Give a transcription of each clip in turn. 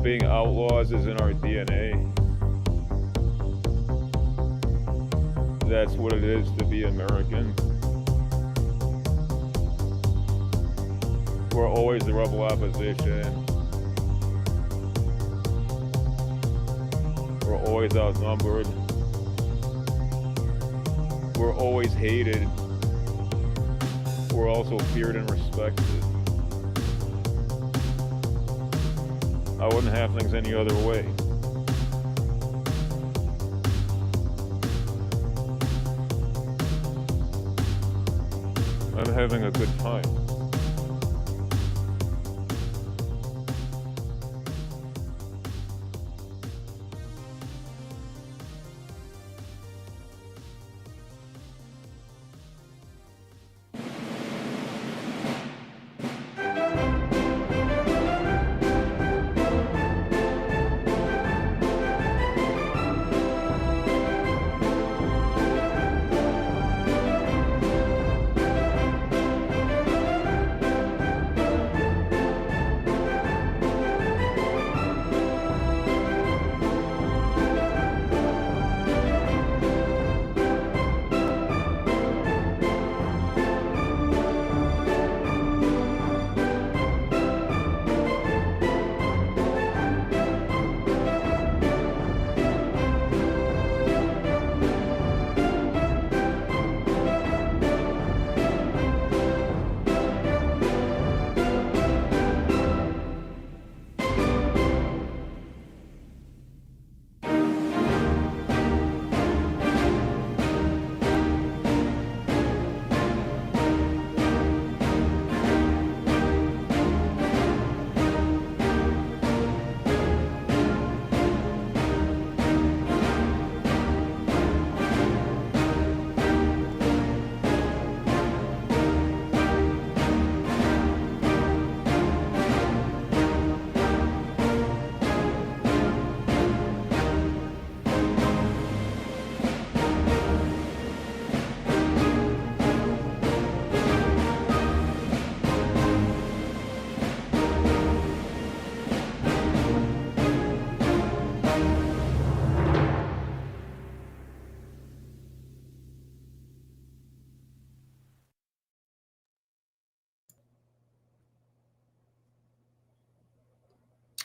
being outlaws is in our DNA. That's what it is to be American. We're always the rebel opposition. We're always outnumbered. We're always hated. We're also feared and respected. I wouldn't have things any other way. I'm having a good time.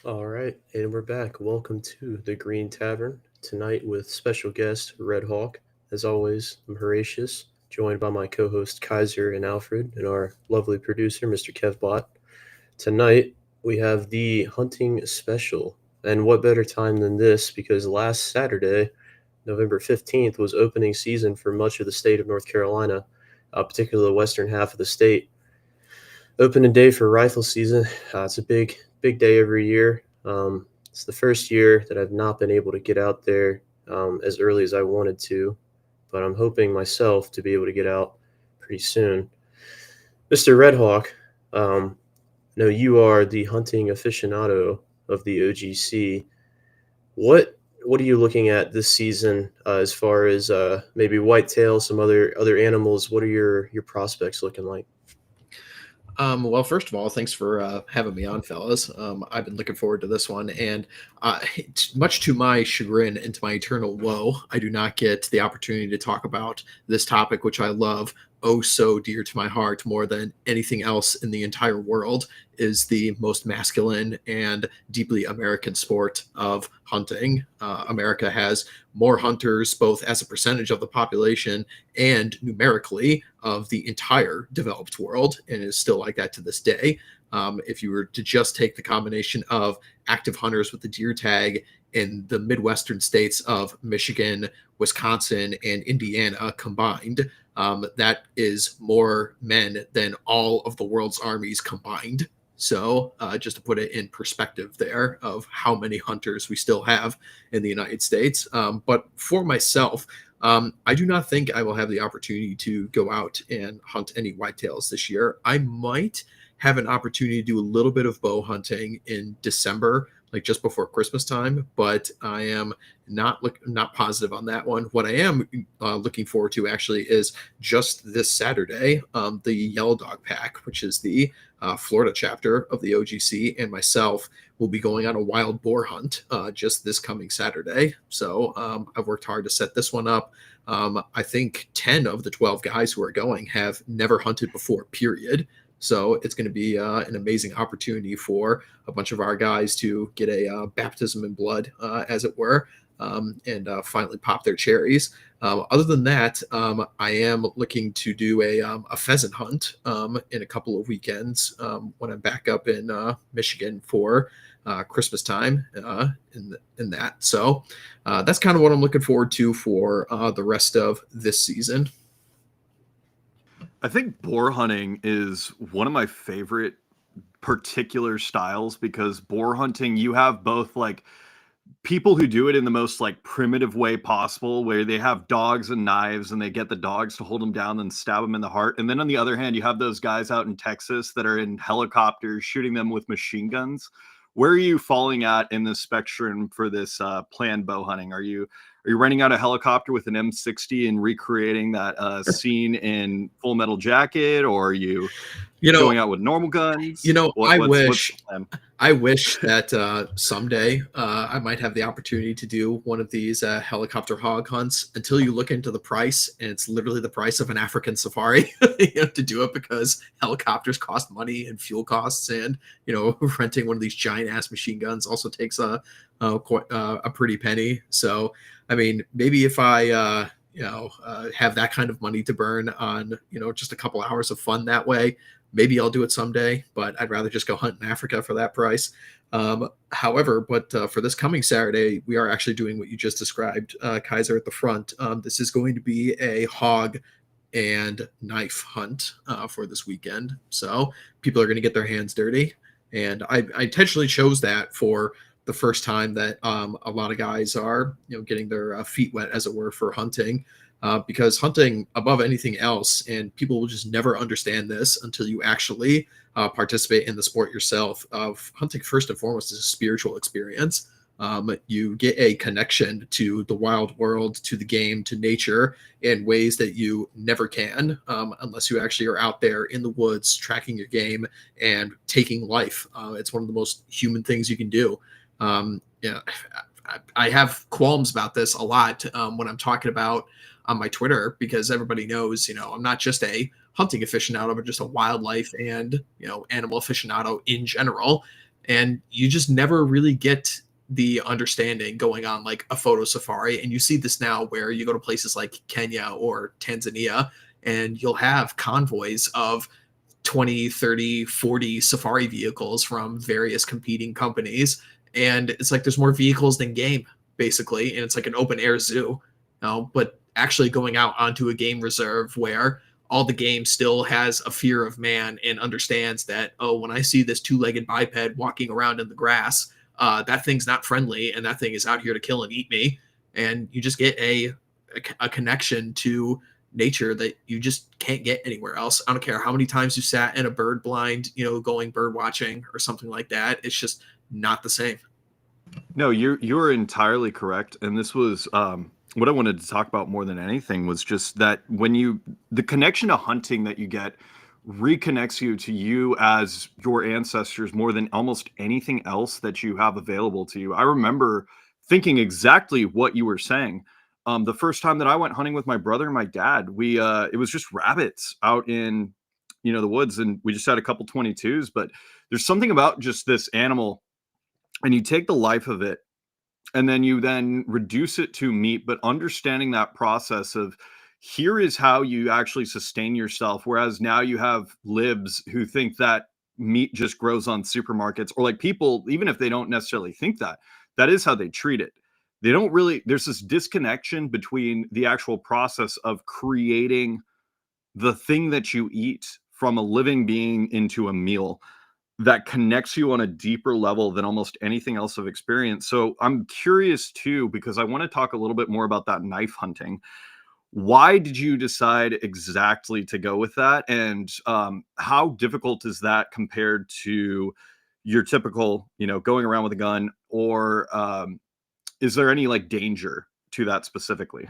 All right, and we're back. Welcome to the Greene Tavern tonight with special guest RedHawk. As always, I'm Horatius, joined by my co-host Kaiser and Alfred, and our lovely producer, Mr. Kevbot. Tonight we have the hunting special, and what better time than this? Because last Saturday, November 15th, was opening season for much of the state of North Carolina, particularly the western half of the state. Opening day for rifle season. It's a big day every year. It's the first year that I've not been able to get out there as early as I wanted to, but I'm hoping myself to be able to get out pretty soon. Mr. RedHawk, no, you are the hunting aficionado of the OGC. What are you looking at this season as far as maybe whitetail, some other animals? What are your prospects looking like? Well, first of all, thanks for having me on, fellas. I've been looking forward to this one, and much to my chagrin and to my eternal woe, I do not get the opportunity to talk about this topic, which I love oh so dear to my heart more than anything else in the entire world, is the most masculine and deeply American sport of hunting. America has more hunters, both as a percentage of the population and numerically of the entire developed world, and is still like that to this day. If you were to just take the combination of active hunters with the deer tag in the Midwestern states of Michigan, Wisconsin, and Indiana combined, that is more men than all of the world's armies combined. So just to put it in perspective there of how many hunters we still have in the United States. But for myself, I do not think I will have the opportunity to go out and hunt any whitetails this year. I might have an opportunity to do a little bit of bow hunting in December, like just before Christmas time, but I am not positive on that one. What I am looking forward to actually is just this Saturday, the Yellow Dog Pack, which is the Florida chapter of the OGC, and myself will be going on a wild boar hunt just this coming Saturday. So I've worked hard to set this one up. I think 10 of the 12 guys who are going have never hunted before, period. So it's going to be an amazing opportunity for a bunch of our guys to get a baptism in blood, as it were, and finally pop their cherries. Other than that, I am looking to do a pheasant hunt in a couple of weekends when I'm back up in Michigan for Christmas time in that. So that's kind of what I'm looking forward to for the rest of this season. I think boar hunting is one of my favorite particular styles because boar hunting, you have both like people who do it in the most like primitive way possible, where they have dogs and knives and they get the dogs to hold them down and stab them in the heart. And then on the other hand, you have those guys out in Texas that are in helicopters shooting them with machine guns. Where are you falling at in the spectrum for this planned bow hunting? Are you renting out a helicopter with an M60 and recreating that scene in Full Metal Jacket, or are you going out with normal guns? I wish that someday I might have the opportunity to do one of these helicopter hog hunts. Until you look into the price, and it's literally the price of an African safari to do it, because helicopters cost money and fuel costs, and renting one of these giant ass machine guns also takes a pretty penny. So I mean, maybe if I have that kind of money to burn on just a couple hours of fun that way, maybe I'll do it someday, but I'd rather just go hunt in Africa for that price. However, for this coming Saturday, we are actually doing what you just described, Kaiser, at the front. This is going to be a hog and knife hunt for this weekend. So people are going to get their hands dirty. And I intentionally chose that for the first time that a lot of guys are getting their feet wet, as it were, for hunting. Because hunting, above anything else, and people will just never understand this until you actually participate in the sport yourself, of hunting first and foremost is a spiritual experience. You get a connection to the wild world, to the game, to nature in ways that you never can unless you actually are out there in the woods tracking your game and taking life. It's one of the most human things you can do. I have qualms about this a lot when I'm talking about on my Twitter, because everybody knows, I'm not just a hunting aficionado, but just a wildlife and, animal aficionado in general. And you just never really get the understanding going on like a photo safari. And you see this now where you go to places like Kenya or Tanzania, and you'll have convoys of 20, 30, 40 safari vehicles from various competing companies. And it's like there's more vehicles than game, basically. And it's like an open air zoo. But actually going out onto a game reserve where all the game still has a fear of man and understands that, when I see this two-legged biped walking around in the grass, that thing's not friendly, and that thing is out here to kill and eat me. And you just get a connection to nature that you just can't get anywhere else. I don't care how many times you sat in a bird blind, going bird watching or something like that. It's just not the same. No, you're entirely correct. And this was what I wanted to talk about more than anything was just that the connection to hunting that you get reconnects you to you as your ancestors more than almost anything else that you have available to you. I remember thinking exactly what you were saying. The first time that I went hunting with my brother and my dad, it was just rabbits out in, the woods, and we just had a couple 22s, but there's something about just this animal, and you take the life of it, and then you then reduce it to meat, but understanding that process of here is how you actually sustain yourself. Whereas now you have libs who think that meat just grows on supermarkets, or like people, even if they don't necessarily think that, that is how they treat it. They don't really, there's this disconnection between the actual process of creating the thing that you eat from a living being into a meal that connects you on a deeper level than almost anything else I've experienced. So I'm curious too, because I want to talk a little bit more about that knife hunting. Why did you decide exactly to go with that? And how difficult is that compared to your typical, going around with a gun, or is there any like danger to that specifically?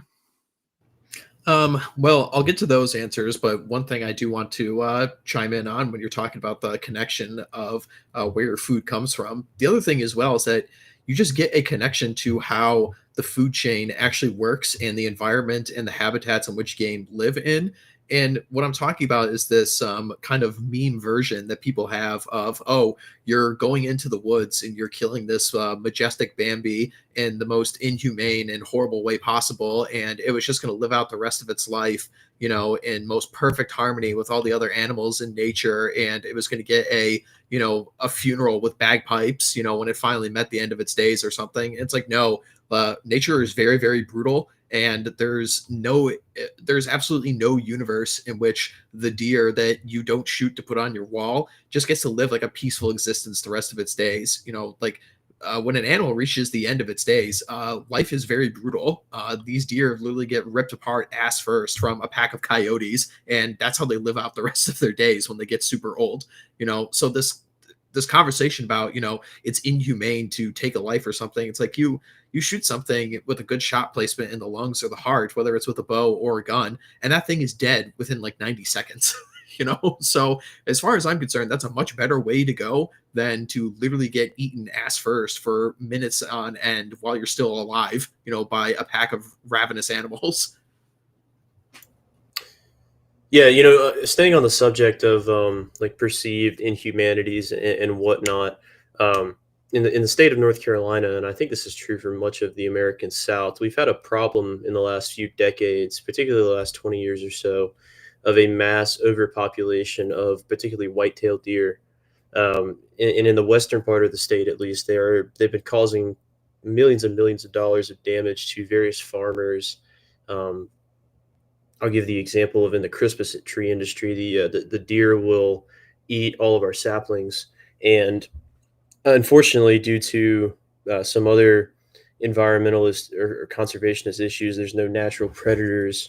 Well, I'll get to those answers, but one thing I do want to chime in on when you're talking about the connection of where your food comes from. The other thing as well is that you just get a connection to how the food chain actually works and the environment and the habitats in which game live in. And what I'm talking about is this kind of meme version that people have of, oh, you're going into the woods and you're killing this majestic Bambi in the most inhumane and horrible way possible, and it was just going to live out the rest of its life, you know, in most perfect harmony with all the other animals in nature, and it was going to get a, you know, a funeral with bagpipes, you know, when it finally met the end of its days or something. It's like, no, nature is very, very brutal, and there's absolutely no universe in which the deer that you don't shoot to put on your wall just gets to live like a peaceful existence the rest of its days. You know, like when an animal reaches the end of its days, life is very brutal. These deer literally get ripped apart ass first from a pack of coyotes, and that's how they live out the rest of their days when they get super old. You know, so this conversation about, you know, it's inhumane to take a life or something. It's like you shoot something with a good shot placement in the lungs or the heart, whether it's with a bow or a gun, and that thing is dead within like 90 seconds. You know, so as far as I'm concerned, that's a much better way to go than to literally get eaten ass first for minutes on end while you're still alive, you know, by a pack of ravenous animals. Yeah, you know, staying on the subject of like perceived inhumanities and whatnot, in the state of North Carolina, and I think this is true for much of the American South, we've had a problem in the last few decades, particularly the last 20 years or so, of a mass overpopulation of particularly white-tailed deer. And in the western part of the state, at least, they've been causing millions and millions of dollars of damage to various farmers. Um, I'll give the example of in the Christmas tree industry, the deer will eat all of our saplings, and unfortunately, due to some other environmentalist or conservationist issues, there's no natural predators,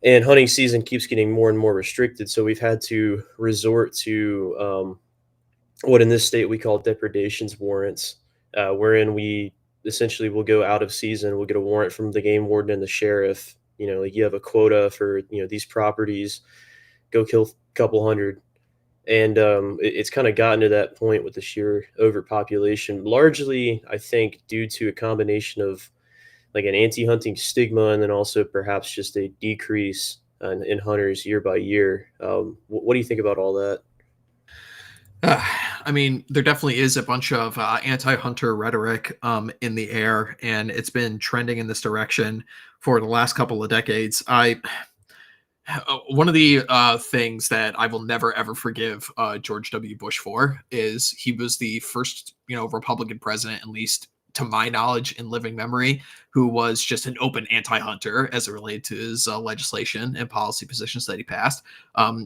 and hunting season keeps getting more and more restricted. So we've had to resort to what in this state we call depredations warrants, wherein we essentially will go out of season. We'll get a warrant from the game warden and the sheriff. You know, like you have a quota for, you know, these properties, go kill a couple hundred. And it's kind of gotten to that point with the sheer overpopulation, largely, I think, due to a combination of like an anti-hunting stigma and then also perhaps just a decrease in hunters year by year. What do you think about all that? I mean, there definitely is a bunch of anti-hunter rhetoric in the air, and it's been trending in this direction for the last couple of decades. One of the things that I will never ever forgive George W. Bush for is he was the first, you know, Republican president, at least to my knowledge in living memory, who was just an open anti-hunter as it related to his legislation and policy positions that he passed.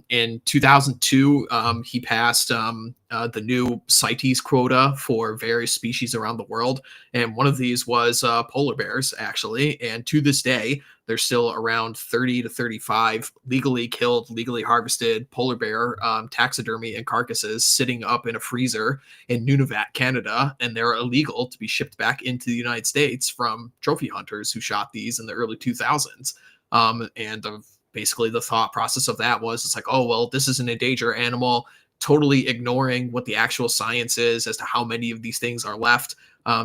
In 2002, he passed the new CITES quota for various species around the world, and one of these was polar bears, actually. And to this day, there's still around 30 to 35 legally killed, legally harvested polar bear taxidermy and carcasses sitting up in a freezer in Nunavut, Canada, and they're illegal to be shipped back into the United States from trophy hunters who shot these in the early 2000s. Basically, the thought process of that was, it's like, oh, well, this is an endangered animal, totally ignoring what the actual science is as to how many of these things are left.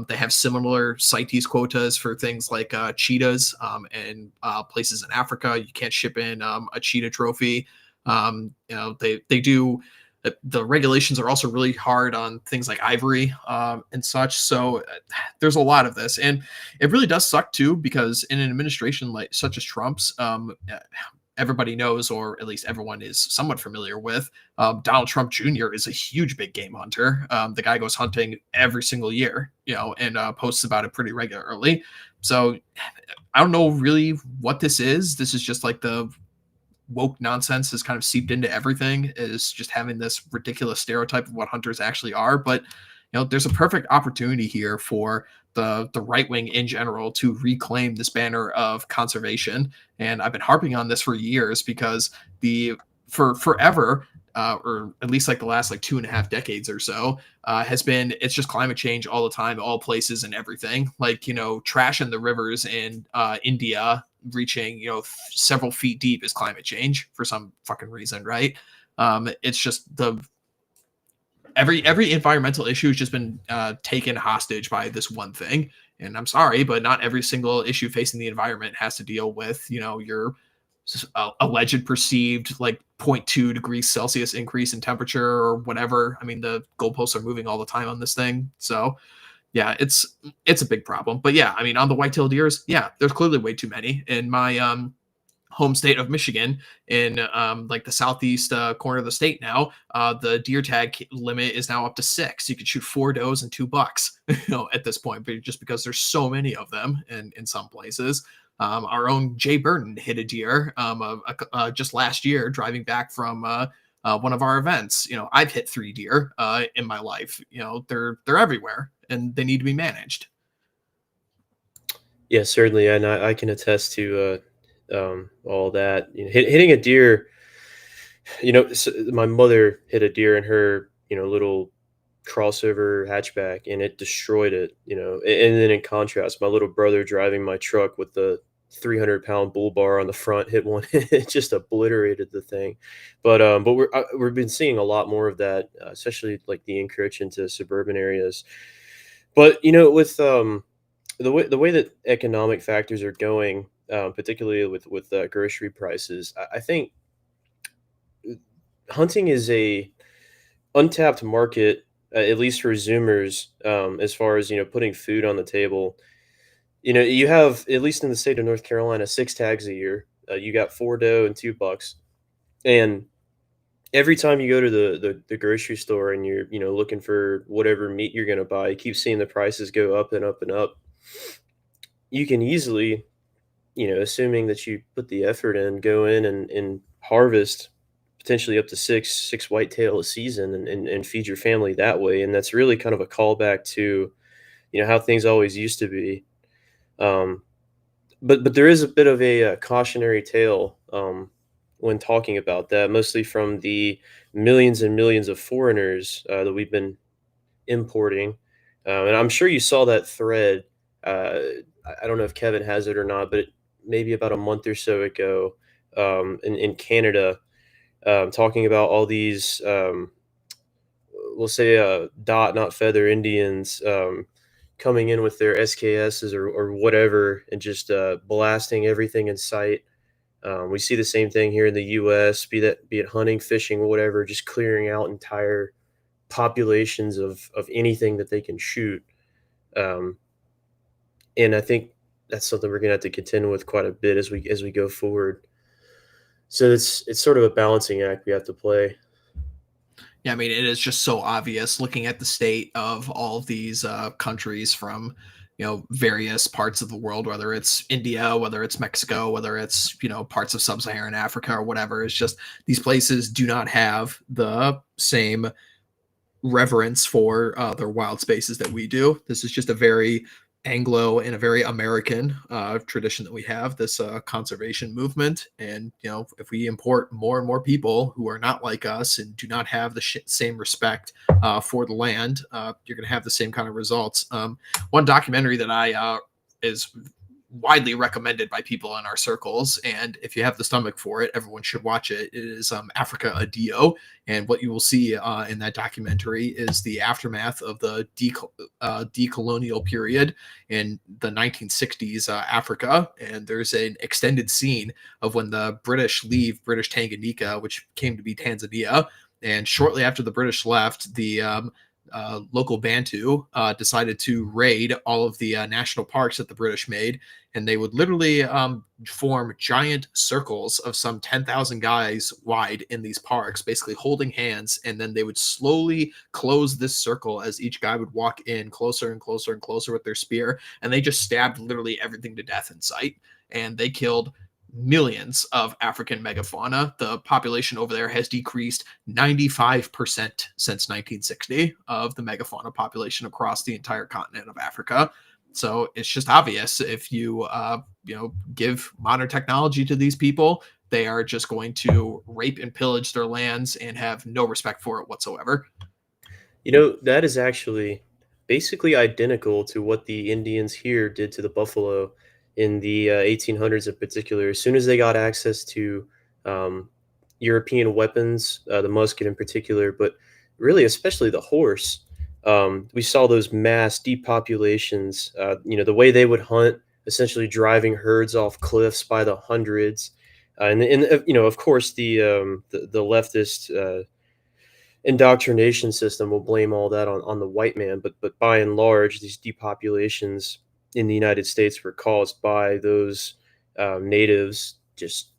They have similar CITES quotas for things like cheetahs and places in Africa. You can't ship in a cheetah trophy. You know, they do. The regulations are also really hard on things like ivory and such. So there's a lot of this, and it really does suck too, because in an administration like such as Trump's, everybody knows, or at least everyone is somewhat familiar with, Donald Trump Jr. is a huge big game hunter. The guy goes hunting every single year, you know, and posts about it pretty regularly. So I don't know really what this is. This is just like the woke nonsense has kind of seeped into everything, is just having this ridiculous stereotype of what hunters actually are. But, you know, there's a perfect opportunity here for the right wing in general to reclaim this banner of conservation. And I've been harping on this for years, because for forever, or at least like the last like 2.5 decades or so, has been, it's just climate change all the time, all places and everything. Like, you know, trash in the rivers in India reaching, several feet deep is climate change for some fucking reason, right? It's just every environmental issue has just been taken hostage by this one thing. And I'm sorry, but not every single issue facing the environment has to deal with, your alleged perceived like 0.2 degrees Celsius increase in temperature or whatever. I mean, the goalposts are moving all the time on this thing. So yeah, it's a big problem. But yeah, I mean, on the white-tailed deers, yeah, there's clearly way too many. In my home state of Michigan, in like the southeast corner of the state now, the deer tag limit is now up to 6. You could shoot 4 does and 2 bucks, at this point, but just because there's so many of them in some places. Our own Jay Burton hit a deer just last year driving back from one of our events. I've hit 3 deer in my life. They're everywhere and they need to be managed. Yeah, certainly, and I can attest to all that. Hitting a deer. My mother hit a deer in her little crossover hatchback, and it destroyed it. And then in contrast, my little brother driving my truck with the 300-pound bull bar on the front hit one. It just obliterated the thing. But we've been seeing a lot more of that, especially like the encroach into suburban areas. But with the way that economic factors are going, particularly with grocery prices, I think hunting is a untapped market, at least for Zoomers, as far as putting food on the table. You have, at least in the state of North Carolina, 6 tags a year. You got 4 doe and 2 bucks, and every time you go to the grocery store and you're looking for whatever meat you're going to buy, you keep seeing the prices go up and up and up. You can easily, assuming that you put the effort in, go in and harvest potentially up to six whitetail a season and feed your family that way. And that's really kind of a callback to how things always used to be. But there is a bit of a cautionary tale when talking about that, mostly from the millions and millions of foreigners that we've been importing. And I'm sure you saw that thread. I don't know if Kevin has it or not, but maybe about a month or so ago in Canada, talking about all these, we'll say, dot, not feather Indians coming in with their SKSs or whatever and just blasting everything in sight. We see the same thing here in the U.S., be it hunting, fishing, whatever, just clearing out entire populations of anything that they can shoot. And I think that's something we're going to have to contend with quite a bit as we go forward. So it's sort of a balancing act we have to play. Yeah, I mean, it is just so obvious looking at the state of all of these countries from, various parts of the world, whether it's India, whether it's Mexico, whether it's, parts of sub-Saharan Africa or whatever. It's just these places do not have the same reverence for their wild spaces that we do. This is just a very Anglo and a very American tradition that we have, this conservation movement. And if we import more and more people who are not like us and do not have the same respect for the land, you're going to have the same kind of results. One documentary that I is widely recommended by people in our circles, and if you have the stomach for it, everyone should watch it. It is Africa a Dio, and what you will see in that documentary is the aftermath of the decolonial period in the 1960s Africa. And there's an extended scene of when the British leave British Tanganyika, which came to be Tanzania, and shortly after the British left, the local Bantu decided to raid all of the national parks that the British made, and they would literally form giant circles of some 10,000 guys wide in these parks, basically holding hands, and then they would slowly close this circle as each guy would walk in closer and closer and closer with their spear, and they just stabbed literally everything to death in sight, and they killed millions of African megafauna. The population over there has decreased 95% since 1960 of the megafauna population across the entire continent of Africa. So it's just obvious, if you give modern technology to these people, they are just going to rape and pillage their lands and have no respect for it whatsoever. That is actually basically identical to what the Indians here did to the buffalo in the 1800s in particular. As soon as they got access to European weapons, the musket in particular, but really especially the horse, we saw those mass depopulations. The way they would hunt, essentially driving herds off cliffs by the hundreds, and of course the leftist indoctrination system will blame all that on the white man, but by and large, these depopulations in the United States were caused by those natives just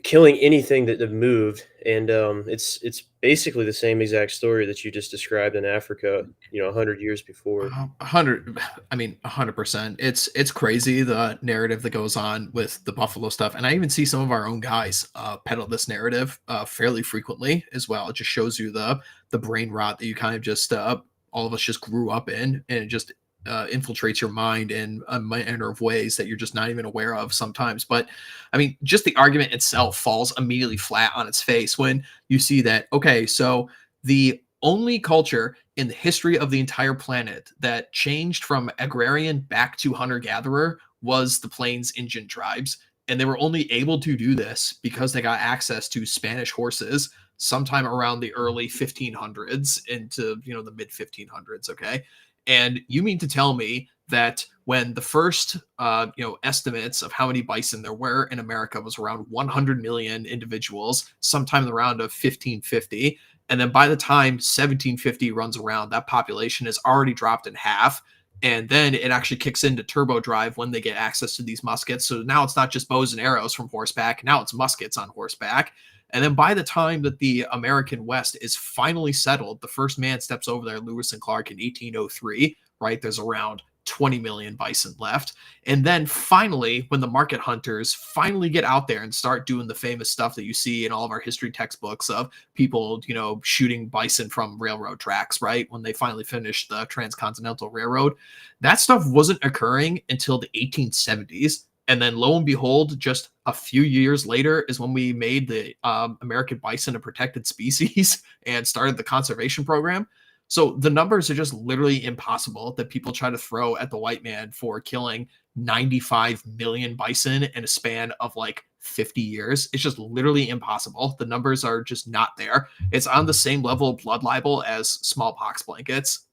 killing anything that moved, and it's basically the same exact story that you just described in Africa, 100 years before. 100, I mean 100%. It's crazy the narrative that goes on with the Buffalo stuff, and I even see some of our own guys peddle this narrative fairly frequently as well. It just shows you the brain rot that you kind of just all of us just grew up in, and it just infiltrates your mind in a manner of ways that you're just not even aware of sometimes. But I mean, just the argument itself falls immediately flat on its face when you see that, okay, so the only culture in the history of the entire planet that changed from agrarian back to hunter-gatherer was the Plains Indian tribes. And they were only able to do this because they got access to Spanish horses sometime around the early 1500s into, the mid 1500s. Okay. And you mean to tell me that when the first, estimates of how many bison there were in America was around 100 million individuals, sometime around of 1550, and then by the time 1750 runs around, that population is already dropped in half. And then it actually kicks into turbo drive when they get access to these muskets. So now it's not just bows and arrows from horseback. Now it's muskets on horseback. And then by the time that the American West is finally settled, the first man steps over there, Lewis and Clark, in 1803, right? There's around 20 million bison left. And then finally, when the market hunters finally get out there and start doing the famous stuff that you see in all of our history textbooks of people, shooting bison from railroad tracks, right? When they finally finished the Transcontinental Railroad, that stuff wasn't occurring until the 1870s. And then lo and behold, just a few years later is when we made the American bison a protected species and started the conservation program. So the numbers are just literally impossible that people try to throw at the white man for killing 95 million bison in a span of like 50 years. It's just literally impossible. The numbers are just not there. It's on the same level of blood libel as smallpox blankets.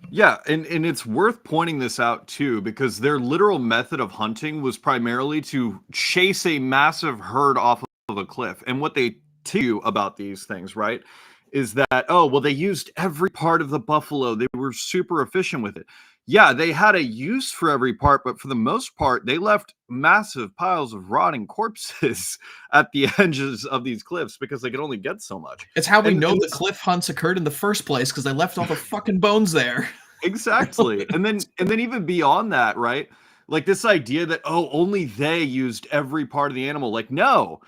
Yeah, and it's worth pointing this out too, because their literal method of hunting was primarily to chase a massive herd off of a cliff. And what they tell you about these things, right, is that, oh, well, they used every part of the buffalo. They were super efficient with it. Yeah, they had a use for every part, but for the most part, they left massive piles of rotting corpses at the edges of these cliffs because they could only get so much. It's how we know the cliff hunts occurred in the first place, because they left all the fucking bones there. Exactly. And then even beyond that, right? Like this idea that, oh, only they used every part of the animal. Like, no.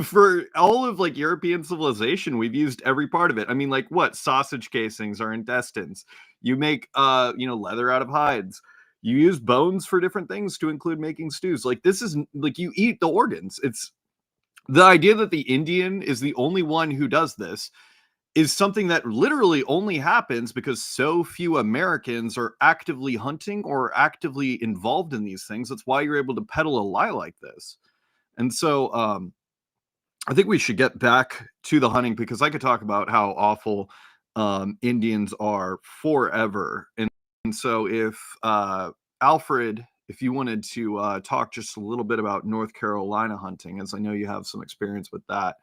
For all of like European civilization, we've used every part of it. I mean, like what? Sausage casings are intestines. You make leather out of hides. You use bones for different things to include making stews. Like this is like you eat the organs. It's the idea that the Indian is the only one who does this is something that literally only happens because so few Americans are actively hunting or actively involved in these things. That's why you're able to peddle a lie like this. And so I think we should get back to the hunting, because I could talk about how awful Indians are forever. And so if Alfred, if you wanted to talk just a little bit about North Carolina hunting, as I know you have some experience with that.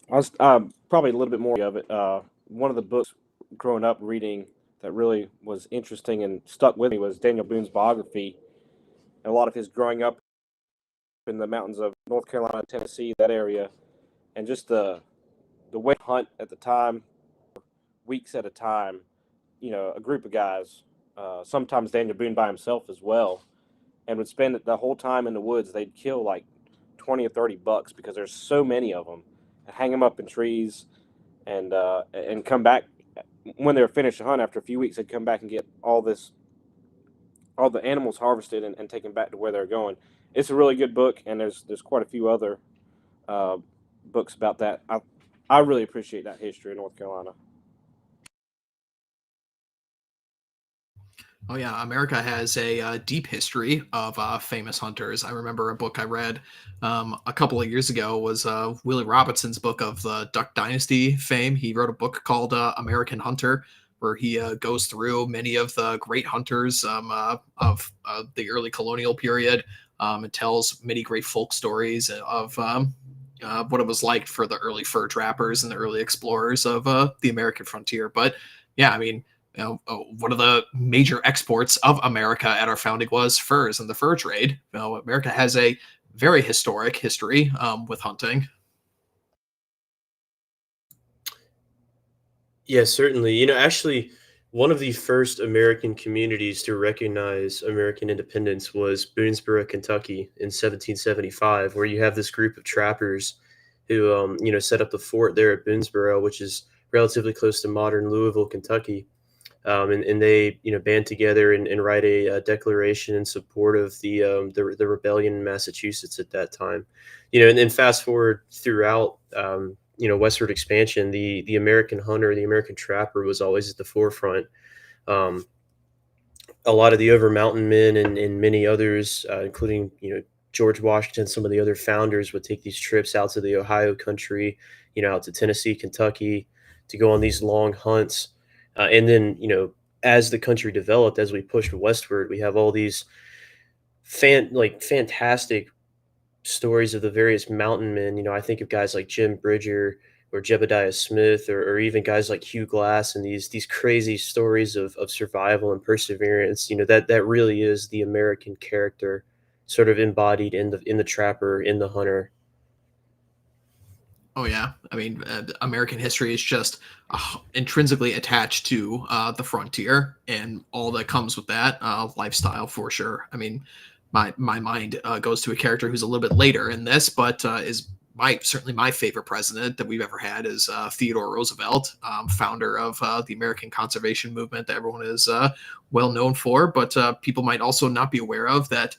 I was probably a little bit more of it. One of the books growing up reading that really was interesting and stuck with me was Daniel Boone's biography, and a lot of his growing up in the mountains of North Carolina, Tennessee, that area, and just the way to hunt at the time, weeks at a time. A group of guys, sometimes Daniel Boone by himself as well, and would spend the whole time in the woods. They'd kill like 20 or 30 bucks because there's so many of them. Hang them up in trees, and come back when they were finished the hunt. After a few weeks, they'd come back and get all the animals harvested and taken back to where they're going. It's a really good book, and there's quite a few other books about that. I really appreciate that history of North Carolina. Oh yeah, America has a deep history of famous hunters. I remember a book I read a couple of years ago was Willie Robinson's book of the Duck Dynasty fame. He wrote a book called American Hunter, where he goes through many of the great hunters of the early colonial period. It tells many great folk stories of what it was like for the early fur trappers and the early explorers of the American frontier. But yeah, I mean, one of the major exports of America at our founding was furs and the fur trade. America has a very historic history with hunting. Yeah, certainly. Actually, one of the first American communities to recognize American independence was Boonesboro, Kentucky in 1775, where you have this group of trappers who, set up the fort there at Boonesboro, which is relatively close to modern Louisville, Kentucky. And they, band together and write a declaration in support of the rebellion in Massachusetts at that time. And then fast forward throughout, westward expansion, the American hunter, the American trapper was always at the forefront. Um, a lot of the over mountain men and many others, including George Washington, some of the other founders would take these trips out to the Ohio country, out to Tennessee, Kentucky, to go on these long hunts. And then as the country developed, as we pushed westward, we have all these fantastic stories of the various mountain men. I think of guys like Jim Bridger or Jebediah Smith, or even guys like Hugh Glass, and these crazy stories of survival and perseverance. That really is the American character, sort of embodied in the trapper, in the hunter. Oh yeah, I mean, American history is just intrinsically attached to the frontier and all that comes with that lifestyle for sure. I mean, my mind goes to a character who's a little bit later in this, but is certainly my favorite president that we've ever had is Theodore Roosevelt, founder of the American conservation movement that everyone is well known for, but people might also not be aware of that.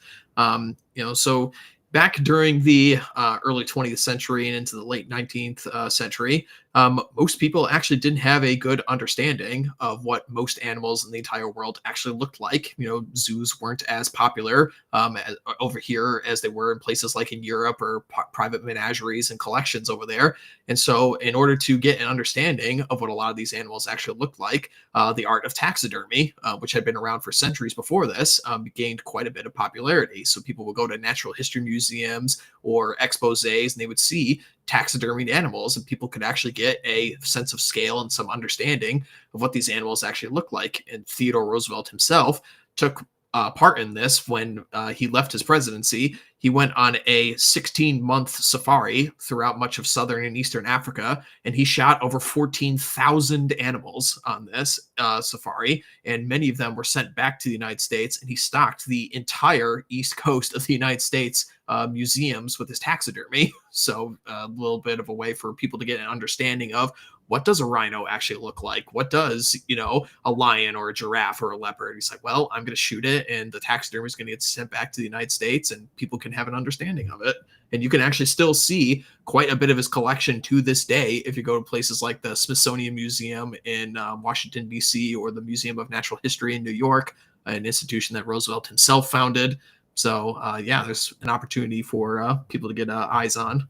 So back during the early 20th century and into the late 19th century, most people actually didn't have a good understanding of what most animals in the entire world actually looked like. Zoos weren't as popular over here as they were in places like in Europe, or private menageries and collections over there. And so in order to get an understanding of what a lot of these animals actually looked like, the art of taxidermy, which had been around for centuries before this, gained quite a bit of popularity. So people would go to natural history museums or exposés, and they would see taxidermied animals, and people could actually get a sense of scale and some understanding of what these animals actually look like. And Theodore Roosevelt himself took part in this when he left his presidency. He went on a 16-month safari throughout much of southern and eastern Africa, and he shot over 14,000 animals on this safari, and many of them were sent back to the United States, and he stocked the entire east coast of the United States museums with his taxidermy. So a little bit of a way for people to get an understanding of what does a rhino actually look like? What does, a lion or a giraffe or a leopard? He's like, well, I'm going to shoot it, and the taxidermy is going to get sent back to the United States, and people can have an understanding of it. And you can actually still see quite a bit of his collection to this day if you go to places like the Smithsonian Museum in Washington, D.C., or the Museum of Natural History in New York, an institution that Roosevelt himself founded. So, there's an opportunity for people to get eyes on.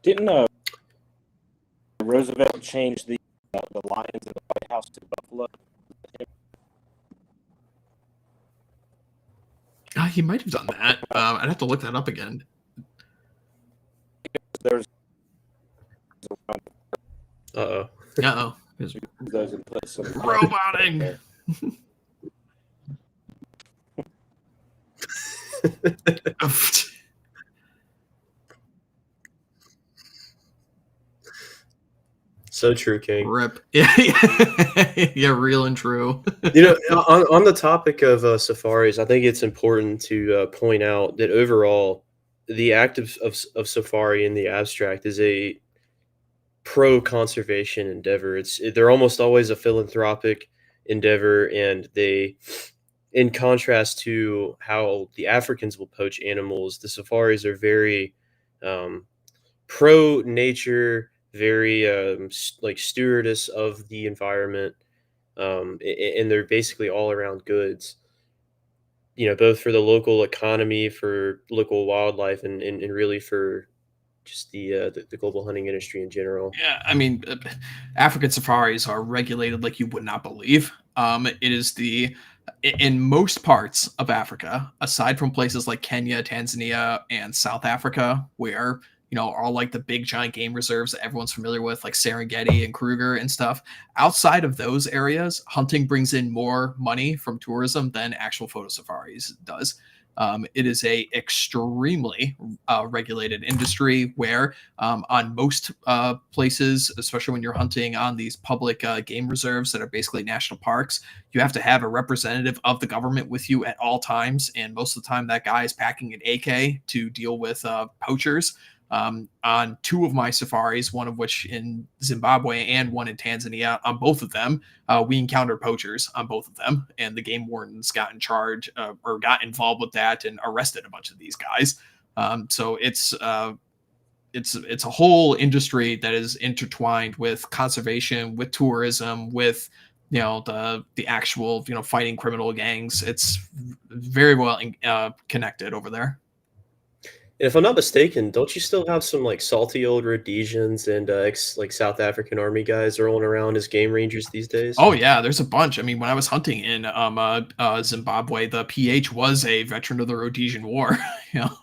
Didn't Roosevelt change the lions in the White House to buffalo? He might have done that. I'd have to look that up again. There's Uh-oh. those in place. Roboting! So true, King. Rip. Yeah, real and true. On the topic of safaris, I think it's important to point out that overall, the act of safari in the abstract is a pro-conservation endeavor. They're almost always a philanthropic endeavor, and they, in contrast to how the Africans will poach animals, the safaris are very pro-nature, very like stewardess of the environment. and they're basically all around goods. Both for the local economy, for local wildlife, and really for just the global hunting industry in general. Yeah, I mean, African safaris are regulated like you would not believe. It is in most parts of Africa, aside from places like Kenya, Tanzania, and South Africa, where all like the big giant game reserves that everyone's familiar with, like Serengeti and Kruger and stuff. Outside of those areas, hunting brings in more money from tourism than actual photo safaris does. It is a extremely regulated industry where on most places, especially when you're hunting on these public game reserves that are basically national parks, you have to have a representative of the government with you at all times. And most of the time, that guy is packing an AK to deal with poachers. On two of my safaris, one of which in Zimbabwe and one in Tanzania, on both of them, we encountered poachers on both of them, and the game wardens got in charge or got involved with that and arrested a bunch of these guys. So it's a whole industry that is intertwined with conservation, with tourism, with the actual fighting criminal gangs. It's very well connected over there. And if I'm not mistaken, don't you still have some like salty old Rhodesians and like South African army guys rolling around as game rangers these days? Oh yeah, there's a bunch. I mean, when I was hunting in Zimbabwe, the PH was a veteran of the Rhodesian War.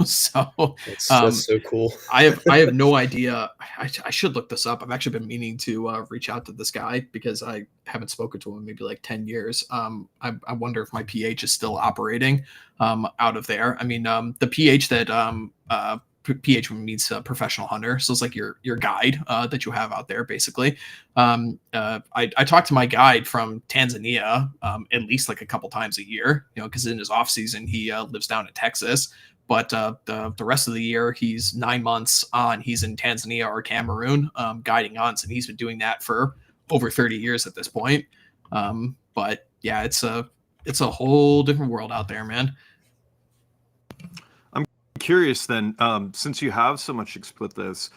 So that's so cool. I have no idea. I should look this up. I've actually been meaning to reach out to this guy because I haven't spoken to him in maybe like 10 years. I wonder if my PH is still operating out of there. I mean, the PH that PH means professional hunter, so it's like your guide that you have out there basically. I talked to my guide from Tanzania at least like a couple times a year, because in his off season he lives down in Texas, but the rest of the year he's 9 months on. He's in Tanzania or Cameroon guiding hunts, and he's been doing that for over 30 years at this point. But yeah, it's a whole different world out there, man. Curious then, since you have so much experience with this,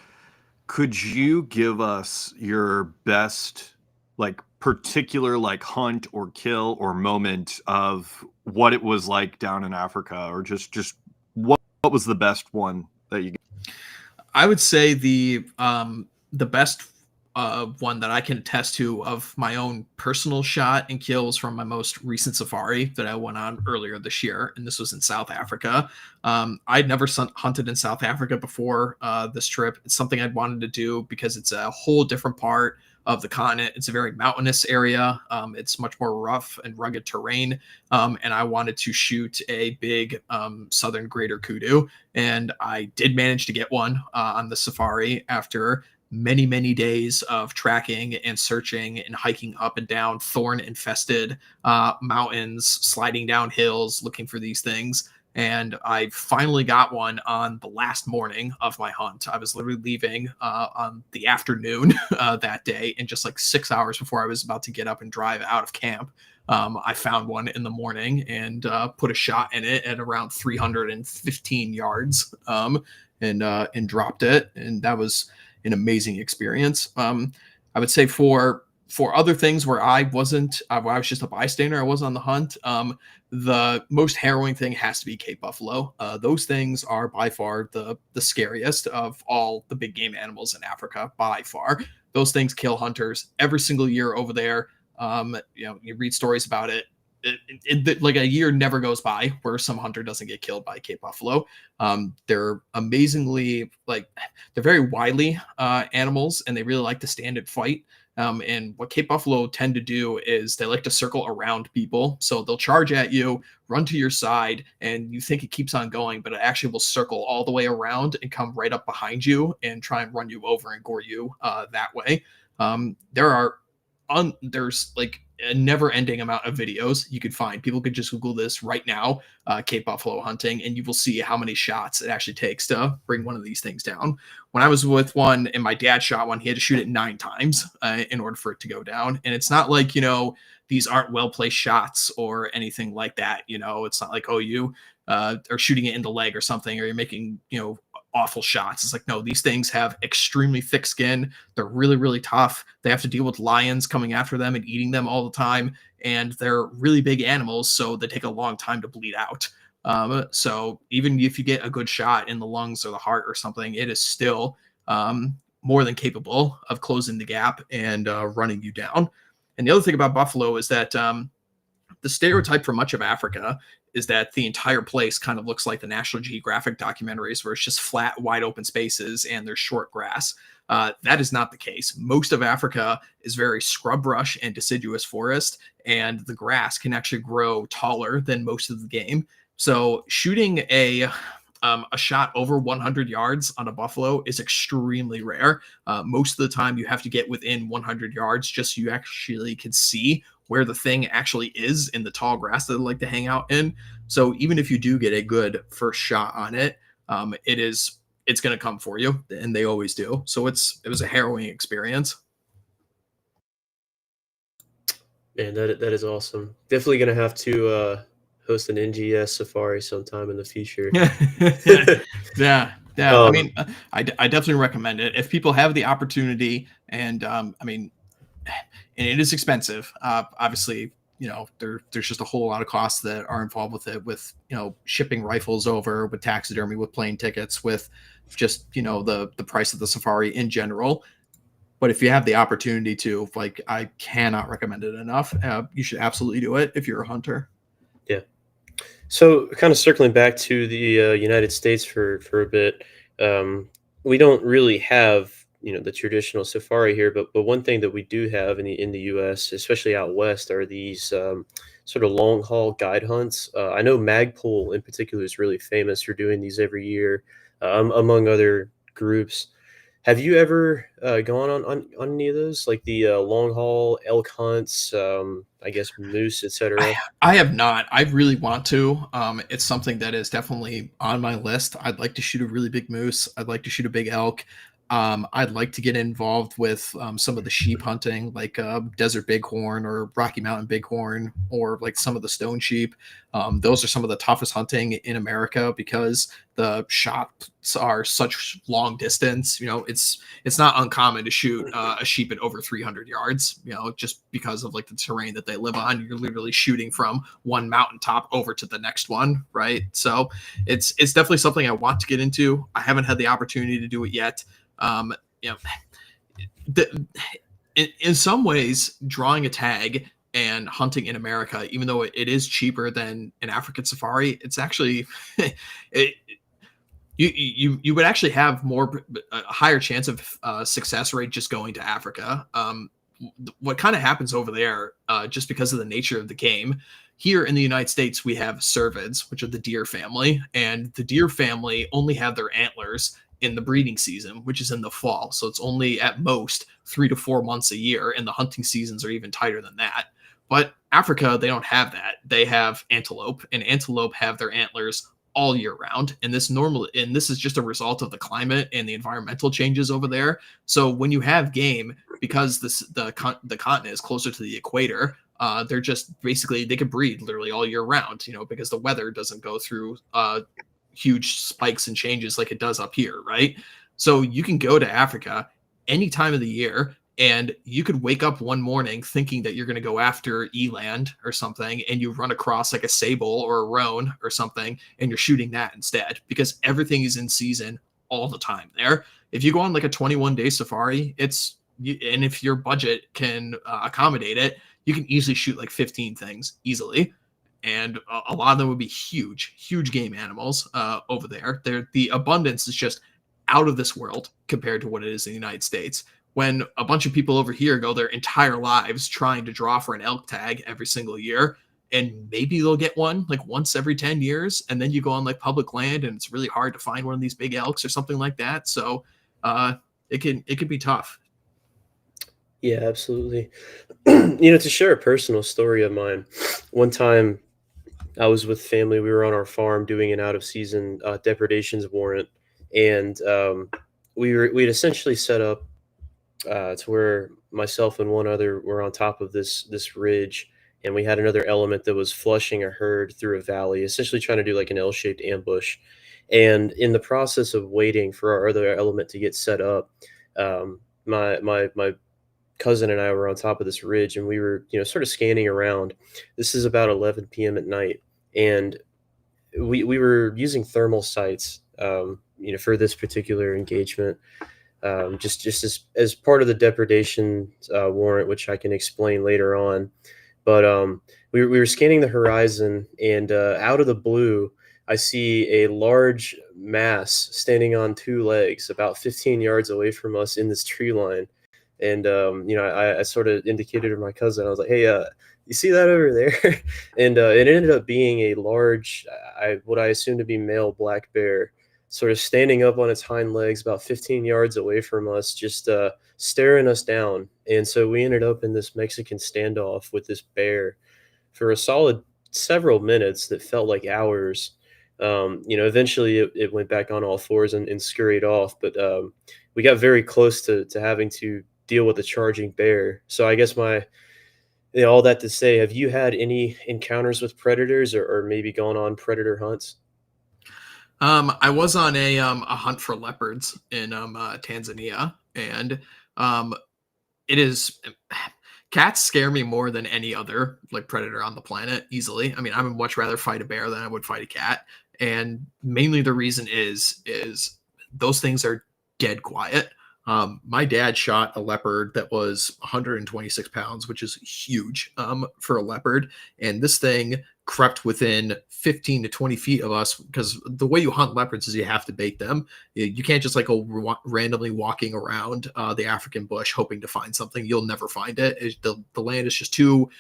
could you give us your best like particular like hunt or kill or moment of what it was like down in Africa, or just what was the best one that you I would say the best one that I can attest to of my own personal shot and kills from my most recent safari that I went on earlier this year, and this was in South Africa. I'd never hunted in South Africa before this trip. It's something I'd wanted to do because it's a whole different part of the continent. It's a very mountainous area. It's much more rough and rugged terrain. And I wanted to shoot a big southern greater kudu. And I did manage to get one on the safari after many days of tracking and searching and hiking up and down thorn infested mountains, sliding down hills, looking for these things. And I finally got one on the last morning of my hunt. I was literally leaving on the afternoon that day, and just like 6 hours before I was about to get up and drive out of camp, I found one in the morning and put a shot in it at around 315 yards and dropped it. And that was an amazing experience. I would say for other things where I was just a bystander, I wasn't on the hunt. The most harrowing thing has to be Cape buffalo. Those things are by far the scariest of all the big game animals in Africa, by far. Those things kill hunters every single year over there. You read stories about it. Like a year never goes by where some hunter doesn't get killed by Cape buffalo. They're amazingly they're very wily animals, and they really like to stand and fight. And what Cape buffalo tend to do is they like to circle around people. So they'll charge at you, run to your side, and you think it keeps on going, but it actually will circle all the way around and come right up behind you and try and run you over and gore you that way. There's like a never-ending amount of videos you could find. People could just Google this right now, Cape buffalo hunting, and you will see how many shots it actually takes to bring one of these things down. When I was with one and my dad shot one, he had to shoot it 9 times in order for it to go down. And it's not like, these aren't well-placed shots or anything like that. It's not like, you are shooting it in the leg or something, or you're making, awful shots. It's like, no, these things have extremely thick skin. They're really, really tough. They have to deal with lions coming after them and eating them all the time. And they're really big animals, so they take a long time to bleed out. So even if you get a good shot in the lungs or the heart or something, it is still more than capable of closing the gap and running you down. And the other thing about buffalo is that the stereotype for much of Africa is that the entire place kind of looks like the National Geographic documentaries where it's just flat, wide open spaces and there's short grass. That is not the case. Most of Africa is very scrub brush and deciduous forest, and the grass can actually grow taller than most of the game. So shooting a shot over 100 yards on a buffalo is extremely rare. Most of the time you have to get within 100 yards just so you actually can see where the thing actually is in the tall grass that they like to hang out in. So even if you do get a good first shot on it, it's going to come for you, and they always do. So it was a harrowing experience. Man, that is awesome. Definitely going to have to host an NGS safari sometime in the future. Yeah. I mean, I definitely recommend it if people have the opportunity. And and it is expensive. Obviously, there's just a whole lot of costs that are involved with it, with, shipping rifles over, with taxidermy, with plane tickets, with just, the price of the safari in general. But if you have the opportunity to, like, I cannot recommend it enough. You should absolutely do it if you're a hunter. Yeah. So kind of circling back to the United States for a bit, we don't really have the traditional safari here, but one thing that we do have in the U.S., especially out west, are these sort of long haul guide hunts. I know Magpul in particular is really famous for doing these every year, among other groups. Have you ever gone on any of those, like the long haul elk hunts, I guess moose, etc.? I have not. I really want to. It's something that is definitely on my list. I'd like to shoot a really big moose. I'd like to shoot a big elk. I'd like to get involved with some of the sheep hunting, like desert bighorn or Rocky Mountain bighorn, or like some of the stone sheep. Those are some of the toughest hunting in America because the shots are such long distance. It's not uncommon to shoot a sheep at over 300 yards, just because of like the terrain that they live on. You're literally shooting from one mountaintop over to the next one, right? So it's definitely something I want to get into. I haven't had the opportunity to do it yet. In some ways, drawing a tag and hunting in America, even though it is cheaper than an African safari, it's actually you would actually have a higher chance of success rate just going to Africa. What kind of happens over there, just because of the nature of the game. Here in the United States, we have cervids, which are the deer family, and the deer family only have their antlers in the breeding season, which is in the fall. So it's only at most 3 to 4 months a year, and the hunting seasons are even tighter than that. But Africa, they don't have that. They have antelope, and antelope have their antlers all year round. And this is just a result of the climate and the environmental changes over there. So when you have game, because the continent is closer to the equator, they're just basically, they can breed literally all year round, because the weather doesn't go through huge spikes and changes like it does up here, right? So you can go to Africa any time of the year, and you could wake up one morning thinking that you're going to go after eland or something, and you run across like a sable or a roan or something, and you're shooting that instead, because everything is in season all the time there. If you go on like a 21-day safari, and if your budget can accommodate it, you can easily shoot like 15 things easily. And a lot of them would be huge game animals over there. The abundance is just out of this world compared to what it is in the United States. When a bunch of people over here go their entire lives trying to draw for an elk tag every single year, and maybe they'll get one like once every 10 years, and then you go on like public land and it's really hard to find one of these big elks or something like that. So it can be tough. Yeah, absolutely. To share a personal story of mine, one time I was with family. We were on our farm doing an out of season depredations warrant, and we'd essentially set up to where myself and one other were on top of this ridge, and we had another element that was flushing a herd through a valley, essentially trying to do like an L-shaped ambush. And in the process of waiting for our other element to get set up, my cousin and I were on top of this ridge, and we were, sort of scanning around. This is about 11 p.m. at night, and we were using thermal sights, for this particular engagement, just as part of the depredation warrant, which I can explain later on. But we were scanning the horizon, and out of the blue, I see a large mass standing on two legs about 15 yards away from us in this tree line. And, I sort of indicated to my cousin, I was like, hey, you see that over there? And it ended up being a large, what I assume to be male black bear, sort of standing up on its hind legs about 15 yards away from us, just staring us down. And so we ended up in this Mexican standoff with this bear for a solid several minutes that felt like hours. Eventually it went back on all fours and scurried off, but we got very close to having to deal with a charging bear. So I guess all that to say, have you had any encounters with predators or maybe gone on predator hunts? I was on a hunt for leopards in Tanzania, and it is cats scare me more than any other like predator on the planet easily. I mean, I would much rather fight a bear than I would fight a cat, and mainly the reason is those things are dead quiet. My dad shot a leopard that was 126 pounds, which is huge for a leopard, and this thing crept within 15 to 20 feet of us, because the way you hunt leopards is you have to bait them. You can't just like go randomly walking around the African bush hoping to find something. You'll never find it. The land is just too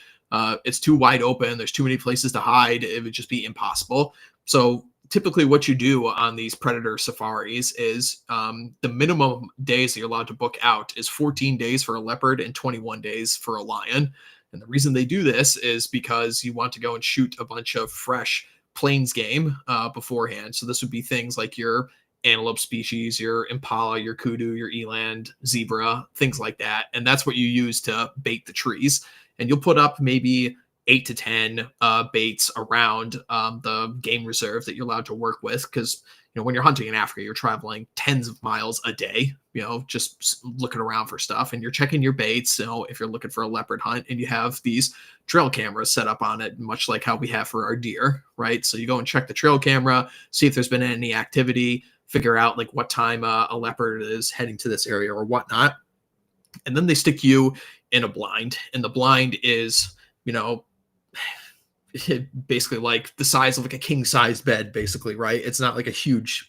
it's too wide open. There's too many places to hide. It would just be impossible. So typically what you do on these predator safaris is the minimum days that you're allowed to book out is 14 days for a leopard and 21 days for a lion. And the reason they do this is because you want to go and shoot a bunch of fresh plains game beforehand. So this would be things like your antelope species, your impala, your kudu, your eland, zebra, things like that. And that's what you use to bait the trees. And you'll put up maybe 8 to 10 baits around the game reserve that you're allowed to work with, because when you're hunting in Africa, you're traveling tens of miles a day, just looking around for stuff, and you're checking your baits. If you're looking for a leopard hunt, and you have these trail cameras set up on it, much like how we have for our deer, right? So you go and check the trail camera, see if there's been any activity, figure out like what time a leopard is heading to this area or whatnot. And then they stick you in a blind, and the blind is, basically like the size of like a king size bed, basically, right? It's not like a huge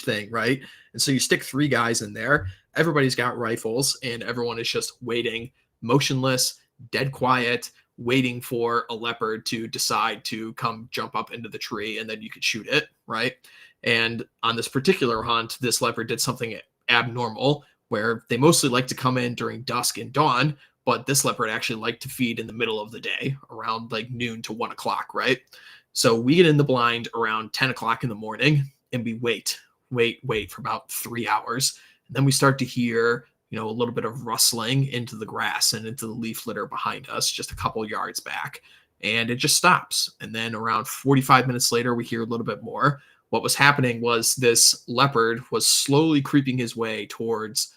thing, right? And so you stick 3 guys in there, everybody's got rifles, and everyone is just waiting, motionless, dead quiet, waiting for a leopard to decide to come jump up into the tree, and then you could shoot it, right? And on this particular hunt, this leopard did something abnormal, where they mostly like to come in during dusk and dawn, but this leopard actually liked to feed in the middle of the day, around like noon to 1 o'clock, right? So we get in the blind around 10 o'clock in the morning, and we wait for about 3 hours. And then we start to hear, a little bit of rustling into the grass and into the leaf litter behind us, just a couple yards back. And it just stops. And then around 45 minutes later, we hear a little bit more. What was happening was this leopard was slowly creeping his way towards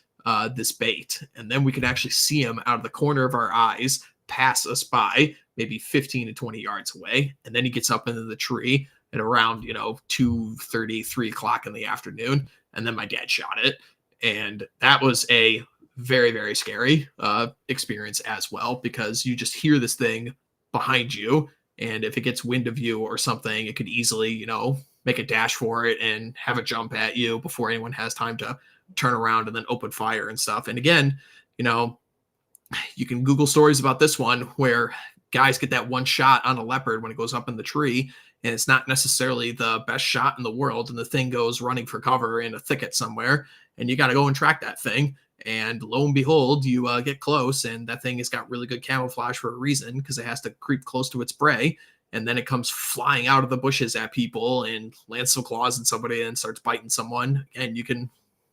this bait, and then we could actually see him out of the corner of our eyes pass us by, maybe 15 to 20 yards away, and then he gets up into the tree at around 2:30, 3 o'clock in the afternoon, and then my dad shot it. And that was a very, very scary experience as well, because you just hear this thing behind you, and if it gets wind of you or something, it could easily make a dash for it and have it jump at you before anyone has time to turn around and then open fire and stuff. And again, you can Google stories about this one where guys get that one shot on a leopard when it goes up in the tree, and it's not necessarily the best shot in the world, and the thing goes running for cover in a thicket somewhere, and you got to go and track that thing. And lo and behold, you get close, and that thing has got really good camouflage for a reason, because it has to creep close to its prey. And then it comes flying out of the bushes at people and lands some claws in somebody and starts biting someone. And you can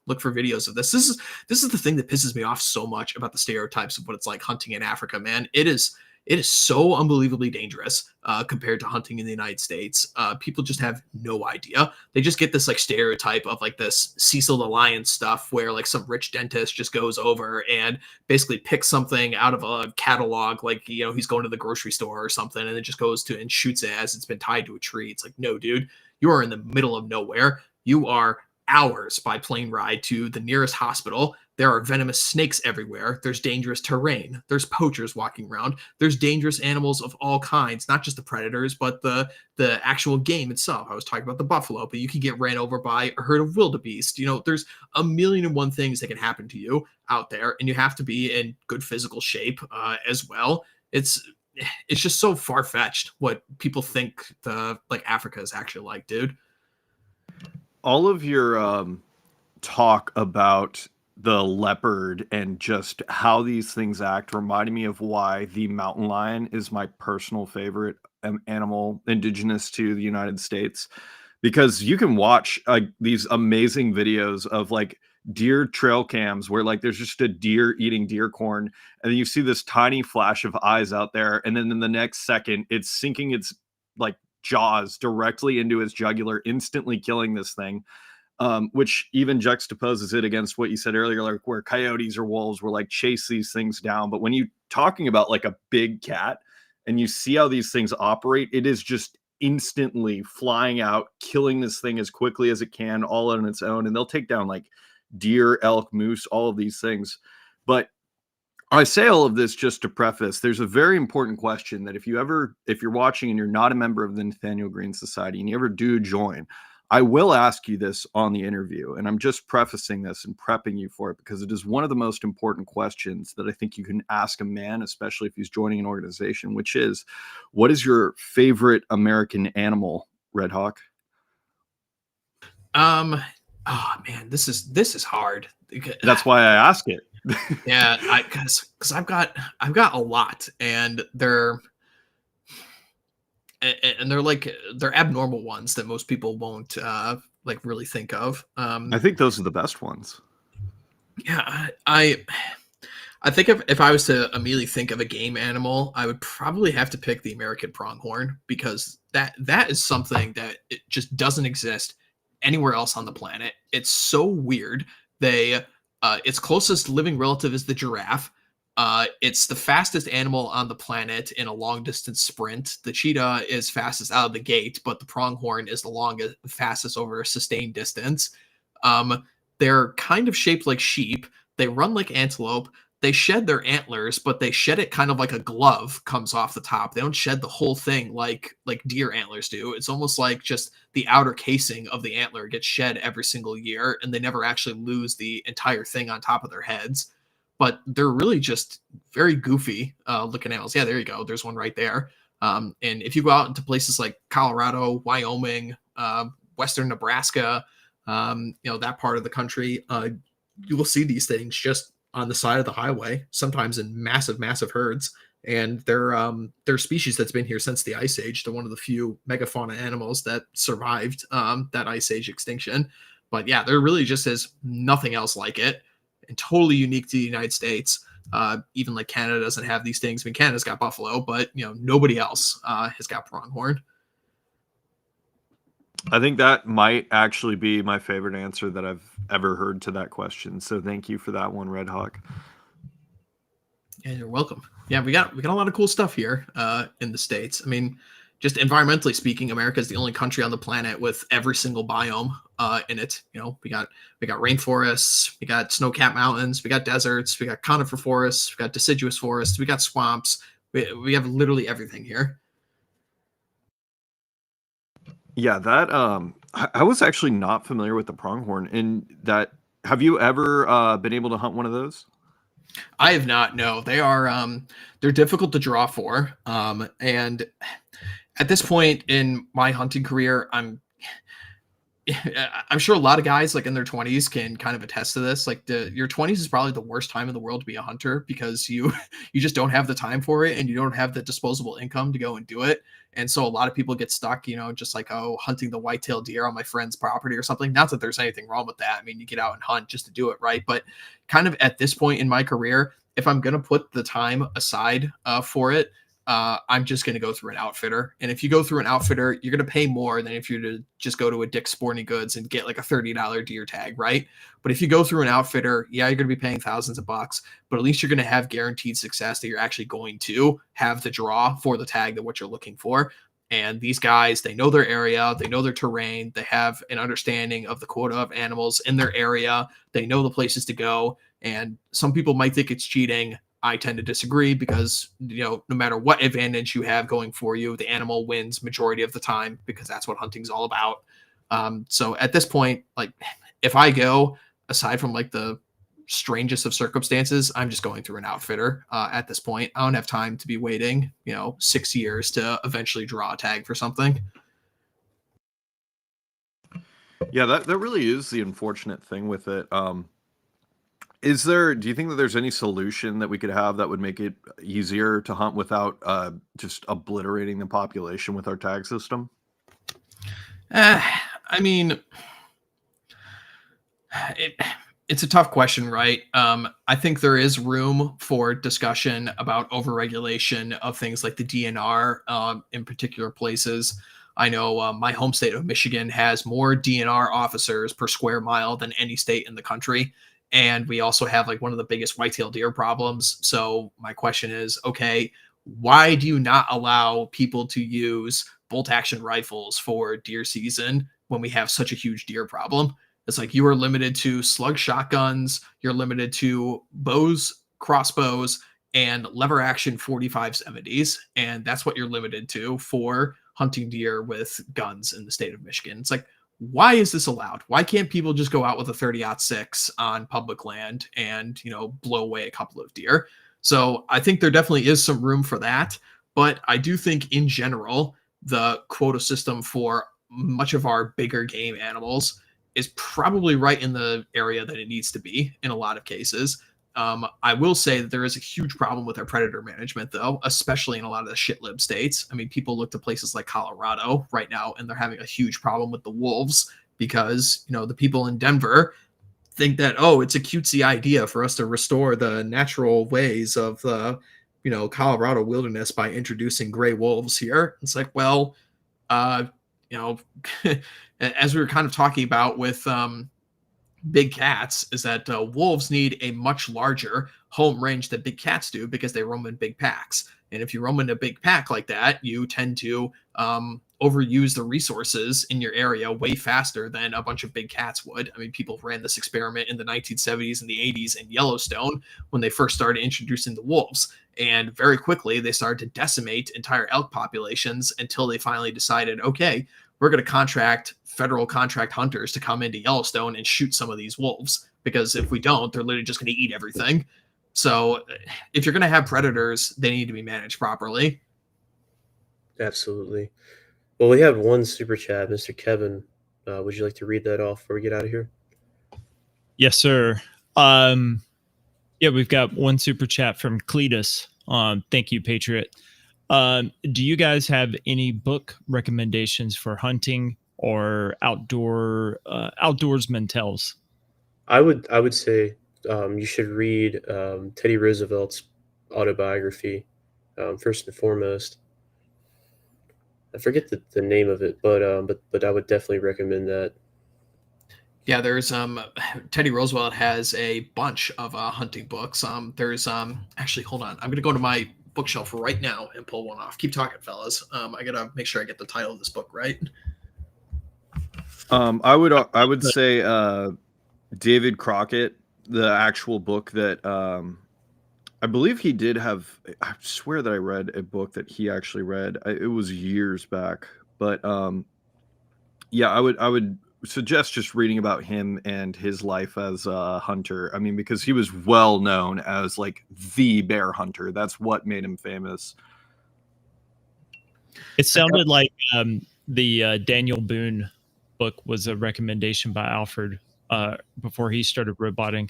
look for videos of this. This is the thing that pisses me off so much about the stereotypes of what it's like hunting in Africa, man. It is It is so unbelievably dangerous compared to hunting in the United States. People just have no idea. They just get this like stereotype of like this Cecil the Lion stuff where like some rich dentist just goes over and basically picks something out of a catalog, like, you know, he's going to the grocery store or something, and it just goes to and shoots it as it's been tied to a tree. It's like, no, dude, you are in the middle of nowhere. You are hours by plane ride to the nearest hospital. There are venomous snakes everywhere. There's dangerous terrain. There's poachers walking around. There's dangerous animals of all kinds, not just the predators, but the actual game itself. I was talking about the buffalo, but you can get ran over by a herd of wildebeest. You know, there's a million and one things that can happen to you out there, and you have to be in good physical shape as well. It's just so far-fetched what people think the like Africa is actually like, dude. All of your talk about the leopard and just how these things act reminded me of why the mountain lion is my personal favorite animal indigenous to the United States, because you can watch these amazing videos of like deer trail cams where like there's just a deer eating deer corn, and then you see this tiny flash of eyes out there, and then in the next second it's sinking its like jaws directly into his jugular, instantly killing this thing. Which even juxtaposes it against what you said earlier, like where coyotes or wolves will like chase these things down. But when you talking about like a big cat and you see how these things operate, it is just instantly flying out, killing this thing as quickly as it can, all on its own. And they'll take down like deer, elk, moose, all of these things. But I say all of this just to preface, there's a very important question that if you're watching and you're not a member of the Nathanael Greene Society and you ever do join, I will ask you this on the interview, and I'm just prefacing this and prepping you for it because it is one of the most important questions that I think you can ask a man, especially if he's joining an organization, which is, what is your favorite American animal, RedHawk? Oh man, this is hard. That's why I ask it. Yeah, because I've got a lot, and they're abnormal ones that most people won't like really think of. I think those are the best ones. Yeah, I think if I was to immediately think of a game animal, I would probably have to pick the American pronghorn, because that is something that it just doesn't exist anywhere else on the planet. It's so weird. Its closest living relative is the giraffe. It's the fastest animal on the planet in a long distance sprint. The cheetah is fastest out of the gate, but the pronghorn is the fastest over a sustained distance. They're kind of shaped like sheep. They run like antelope. They shed their antlers, but they shed it kind of like a glove comes off the top. They don't shed the whole thing like deer antlers do. It's almost like just the outer casing of the antler gets shed every single year, and they never actually lose the entire thing on top of their heads. But they're really just very goofy looking animals. Yeah, there you go. There's one right there. And if you go out into places like Colorado, Wyoming, Western Nebraska, that part of the country, you will see these things just on the side of the highway, sometimes in massive, massive herds. And they're species that's been here since the Ice Age. They're one of the few megafauna animals that survived that Ice Age extinction. But yeah, there really just is nothing else like it, and totally unique to the United States. Even like Canada doesn't have these things. I mean, Canada's got buffalo, but nobody else has got pronghorn. I think that might actually be my favorite answer that I've ever heard to that question. So thank you for that one, RedHawk. Yeah, you're welcome. Yeah, we got a lot of cool stuff here in the States. I mean, just environmentally speaking, America is the only country on the planet with every single biome in it. We got rainforests, we got snow-capped mountains, we got deserts, we got conifer forests, we got deciduous forests, we got swamps. We have literally everything here. Yeah, that I was actually not familiar with the pronghorn. And that, have you ever been able to hunt one of those? I have not. No, they're difficult to draw for. And at this point in my hunting career, I'm sure a lot of guys like in their 20s can kind of attest to this. Like your 20s is probably the worst time in the world to be a hunter, because you just don't have the time for it, and you don't have the disposable income to go and do it. And so a lot of people get stuck, just like, hunting the white-tailed deer on my friend's property or something. Not that there's anything wrong with that. I mean, you get out and hunt just to do it, right? But kind of at this point in my career, if I'm going to put the time aside for it, I'm just going to go through an outfitter. And if you go through an outfitter, you're going to pay more than if you were to just go to a Dick's Sporting Goods and get like a $30 deer tag, right? But if you go through an outfitter, yeah, you're going to be paying thousands of bucks, but at least you're going to have guaranteed success that you're actually going to have the draw for the tag that what you're looking for. And these guys, they know their area, they know their terrain, they have an understanding of the quota of animals in their area, they know the places to go. And some people might think it's cheating. I tend to disagree because, no matter what advantage you have going for you, the animal wins majority of the time because that's what hunting's all about. So at this point, like if I go, aside from like the strangest of circumstances, I'm just going through an outfitter at this point. I don't have time to be waiting 6 years to eventually draw a tag for something. Yeah, that really is the unfortunate thing with it. Do you think that there's any solution that we could have that would make it easier to hunt without just obliterating the population with our tag system? I mean, it's a tough question, right? I think there is room for discussion about overregulation of things like the DNR in particular places. I know my home state of Michigan has more DNR officers per square mile than any state in the country. And we also have like one of the biggest whitetail deer problems. So my question is, okay, why do you not allow people to use bolt action rifles for deer season when we have such a huge deer problem? It's like you are limited to slug shotguns, you're limited to bows, crossbows, and lever action 45-70s. And that's what you're limited to for hunting deer with guns in the state of Michigan. It's like, why is this allowed? Why can't people just go out with a 30-06 on public land and, blow away a couple of deer? So I think there definitely is some room for that. But I do think in general, the quota system for much of our bigger game animals is probably right in the area that it needs to be in a lot of cases. I will say that there is a huge problem with our predator management, though, especially in a lot of the shitlib states. I mean, people look to places like Colorado right now, and they're having a huge problem with the wolves because, the people in Denver think that, it's a cutesy idea for us to restore the natural ways of the, Colorado wilderness by introducing gray wolves here. It's like, well, as we were kind of talking about with big cats, is that wolves need a much larger home range than big cats do because they roam in big packs. And if you roam in a big pack like that, you tend to overuse the resources in your area way faster than a bunch of big cats would. I mean, people ran this experiment in the 1970s and the 80s in Yellowstone when they first started introducing the wolves. And very quickly, they started to decimate entire elk populations until they finally decided, okay, we're going to federal contract hunters to come into Yellowstone and shoot some of these wolves, because if we don't, they're literally just going to eat everything. So if you're going to have predators, they need to be managed properly. Absolutely. Well, we have one super chat, Mr. Kevin. Would you like to read that off before we get out of here? Yes, sir. We've got one super chat from Cletus. Thank you, Patriot. Do you guys have any book recommendations for hunting or outdoorsman tales? I would say you should read Teddy Roosevelt's autobiography first and foremost. I forget the name of it, but I would definitely recommend that. Yeah, there's Teddy Roosevelt has a bunch of hunting books. There's actually, hold on, I'm gonna go to my bookshelf right now and pull one off. Keep talking, fellas. I gotta make sure I get the title of this book right. I would say David Crockett, the actual book that I believe he did have. I swear that I read a book that he actually read. It was years back, but I would suggest just reading about him and his life as a hunter. I mean, because he was well known as like the bear hunter. That's what made him famous. It sounded like the Daniel Boone book was a recommendation by Alfred before he started roboting.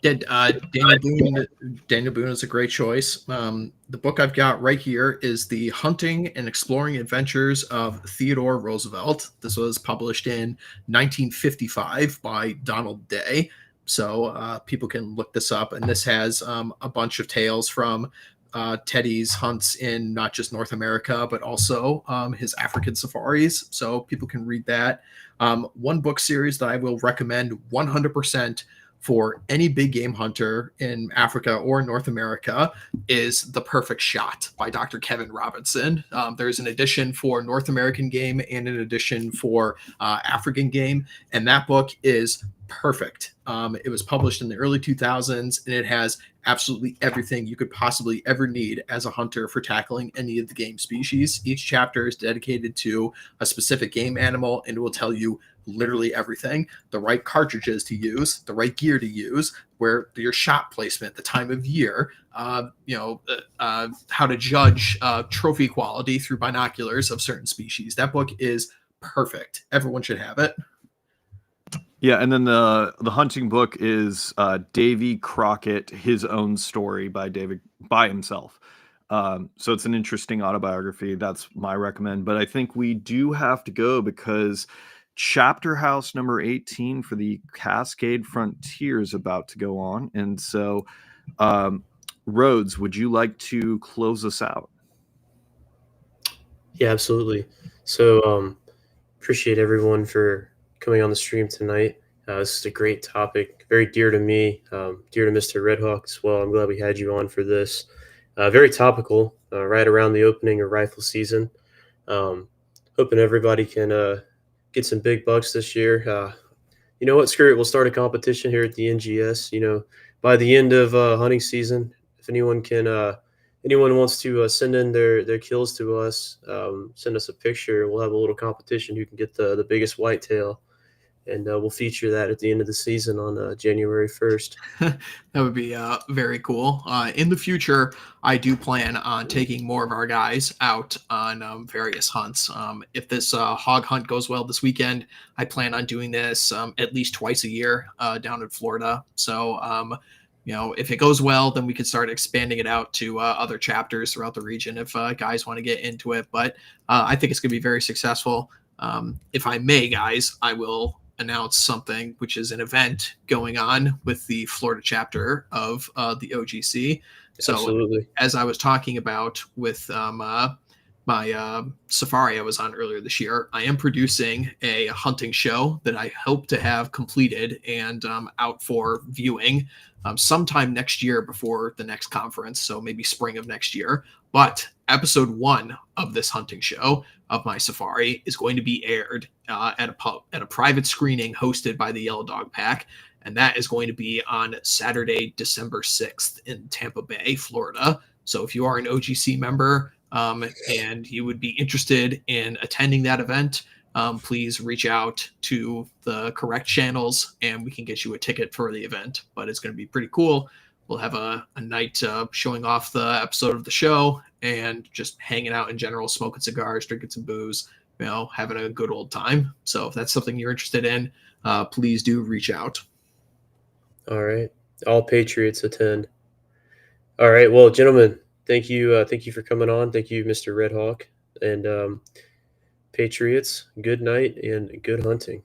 Daniel Boone is a great choice. The book I've got right here is The Hunting and Exploring Adventures of Theodore Roosevelt. This was published in 1955 by Donald Day. So people can look this up. And this has a bunch of tales from Teddy's hunts in not just North America, but also his African safaris. So people can read that. One book series that I will recommend 100% for any big game hunter in Africa or North America is The Perfect Shot by Dr. Kevin Robinson. There's an edition for North American game and an edition for African game, and that book is perfect. It was published in the early 2000s, and it has absolutely everything you could possibly ever need as a hunter for tackling any of the game species. Each chapter is dedicated to a specific game animal, and it will tell you literally everything: the right cartridges to use, the right gear to use, where your shot placement, the time of year, how to judge trophy quality through binoculars of certain species. That book is perfect. Everyone should have it. Yeah, and then the hunting book is Davy Crockett, His Own Story by himself. So it's an interesting autobiography. That's my recommend. But I think we do have to go because Chapter House number 18 for the Cascade Frontier is about to go on. And so, Rhodes, would you like to close us out? Yeah, absolutely. So appreciate everyone for coming on the stream tonight. This is a great topic, very dear to me, dear to Mr. RedHawk as well. I'm glad we had you on for this. Very topical, right around the opening of rifle season. Hoping everybody can get some big bucks this year. You know what? Screw it. We'll start a competition here at the NGS. You know, by the end of hunting season, if anyone wants to send in their kills to us, send us a picture. We'll have a little competition who can get the biggest whitetail, and we'll feature that at the end of the season on January 1st. That would be very cool. In the future, I do plan on taking more of our guys out on various hunts. If this hog hunt goes well this weekend, I plan on doing this at least twice a year down in Florida. So, if it goes well, then we could start expanding it out to other chapters throughout the region if guys want to get into it. But I think it's going to be very successful. If I may, guys, I will announce something, which is an event going on with the Florida chapter of the OGC. So Absolutely. As I was talking about with my safari I was on earlier this year, I am producing a hunting show that I hope to have completed and out for viewing sometime next year before the next conference, so maybe spring of next year. But episode 1 of this hunting show of my safari is going to be aired at a private screening hosted by the Yellow Dog Pack, and that is going to be on Saturday, December 6th in Tampa Bay, Florida. So if you are an OGC member and you would be interested in attending that event, please reach out to the correct channels and we can get you a ticket for the event. But it's going to be pretty cool. We'll have a night showing off the episode of the show and just hanging out in general, smoking cigars, drinking some booze, having a good old time. So if that's something you're interested in, please do reach out. All right. All Patriots attend. All right. Well, gentlemen, thank you. Thank you for coming on. Thank you, Mr. RedHawk. And Patriots, good night and good hunting.